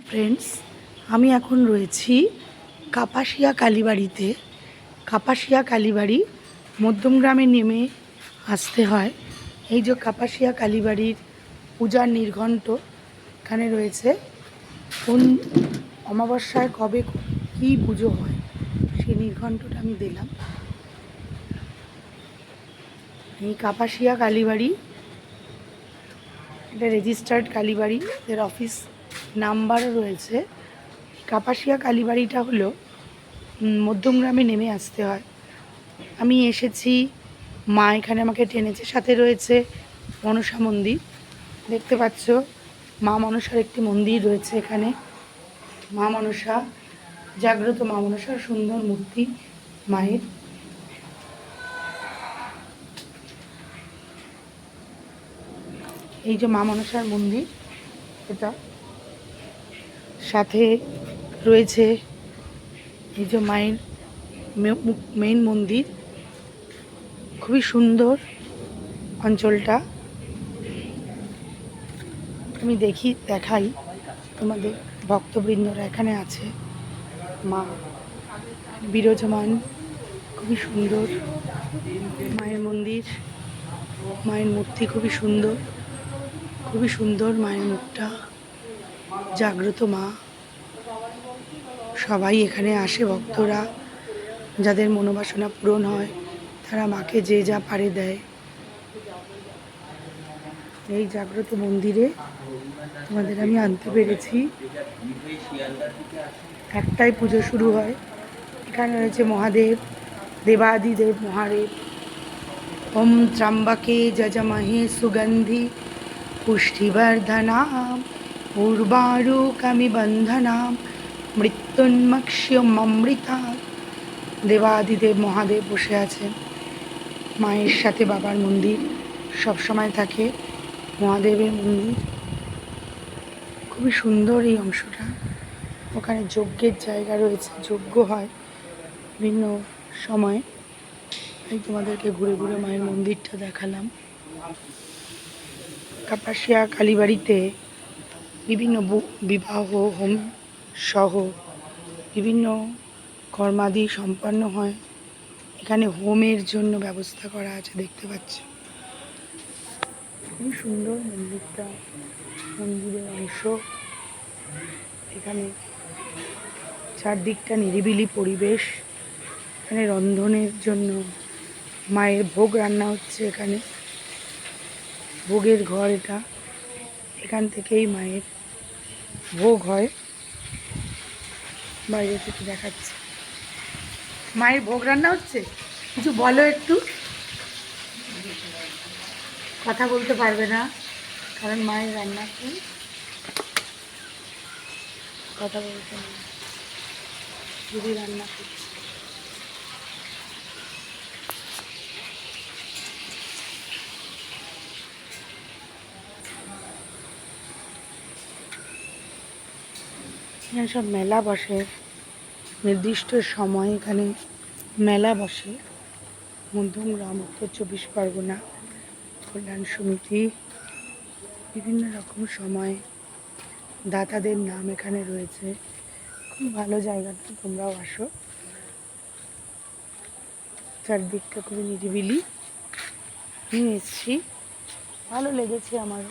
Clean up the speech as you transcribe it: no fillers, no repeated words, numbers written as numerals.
Friends, আমি এখন রয়েছি কাপাসিয়া কালীবাড়িতে। কাপাসিয়া কালীবাড়ি মধ্যমগ্রামে নেমে আসতে হয়। এই যে কাপাসিয়া কালীবাড়ির পূজার নির্ঘণ্ট এখানে রয়েছে। কোন অমাবস্যায় কবে কী পুজো হয় সেই নির্ঘণ্টটা আমি দিলাম। এই কাপাসিয়া কালীবাড়ি এটা রেজিস্টার্ড কালীবাড়ি, এর অফিস নাম্বারও রয়েছে। কাপাসিয়া কালীবাড়িটা হলো মধ্যমগ্রামে নেমে আসতে হয়। আমি এসেছি, মা এখানে আমাকে টেনেছে। সাথে রয়েছে মনসা মন্দির, দেখতে পাচ্ছ মা মনসার একটি মন্দির রয়েছে এখানে। মা মনসা, জাগ্রত মা মনসার সুন্দর মূর্তি মায়ের। এই যে মা মনসার মন্দির, এটা সাথে রয়েছে এই যে মায়ের মেইন মন্দির। খুবই সুন্দর অঞ্চলটা। আমি দেখাই তোমাদের, ভক্তবৃন্দরা এখানে আছে। মা বিরাজমান, খুবই সুন্দর মায়ের মন্দির, মায়ের মূর্তি খুবই সুন্দর, খুবই সুন্দর মায়ের মুখটা। জাগ্রত মা, সবাই এখানে আসে ভক্তরা, যাদের মনোবাসনা পূরণ হয় তারা মাকে যে যা পারে দেয়। এই জাগ্রত মন্দিরে তোমাদের আমি আনতে পেরেছি। একটাই পুজো শুরু হয়। এখানে রয়েছে মহাদেব, দেবাদিদেব মহাদেব। ওম ত্র্যম্বকে যজমহে সুগন্ধি পুষ্টিবর্ধনাম উর্বারুকমিব বন্ধনাম মৃত্যুন্মক্ষ্যমৃতা। দেবাদিদেব মহাদেব বসে আছেন। মায়ের সাথে বাবার মন্দির সবসময় থাকে, মহাদেবের মন্দির। খুবই সুন্দর এই অংশটা। ওখানে যজ্ঞের জায়গা রয়েছে, যজ্ঞ হয় বিভিন্ন সময়। আমি তোমাদেরকে ঘুরে ঘুরে মায়ের মন্দিরটা দেখালাম। কাপাসিয়া কালীবাড়িতে বিভিন্ন বিবাহ হোম সহ বিভিন্ন কর্মাদি সম্পন্ন হয়। এখানে হোমের জন্য ব্যবস্থা করা আছে, দেখতে পাচ্ছ। খুবই সুন্দর মন্দিরটা, মন্দিরের অংশ। এখানে চারদিকটা নিরিবিলি পরিবেশ। এখানে রন্ধনের জন্য মায়ের ভোগ রান্না হচ্ছে। এখানে ভোগের ঘর এটা, এখান থেকেই মায়ের ভোগ হয়। বাইরে থেকে দেখাচ্ছে মায়ের ভোগ রান্না হচ্ছে। কিছু বলো একটু। কথা বলতে পারবে না কারণ মায়ের রান্নাতে কথা বলতে না, যদি রান্না করছে। এখানে সব মেলা বসে, নির্দিষ্ট সময় এখানে মেলা বসে। মধ্যমগ্রাম, উত্তর 24 পরগনা কল্যাণ সমিতি, বিভিন্ন রকম সময় দাতাদের নাম এখানে রয়েছে। খুব ভালো জায়গাটা, তোমরাও আসো। চারদিকটা খুবই নিরিবিলি। আমি এসছি, ভালো লেগেছে আমার।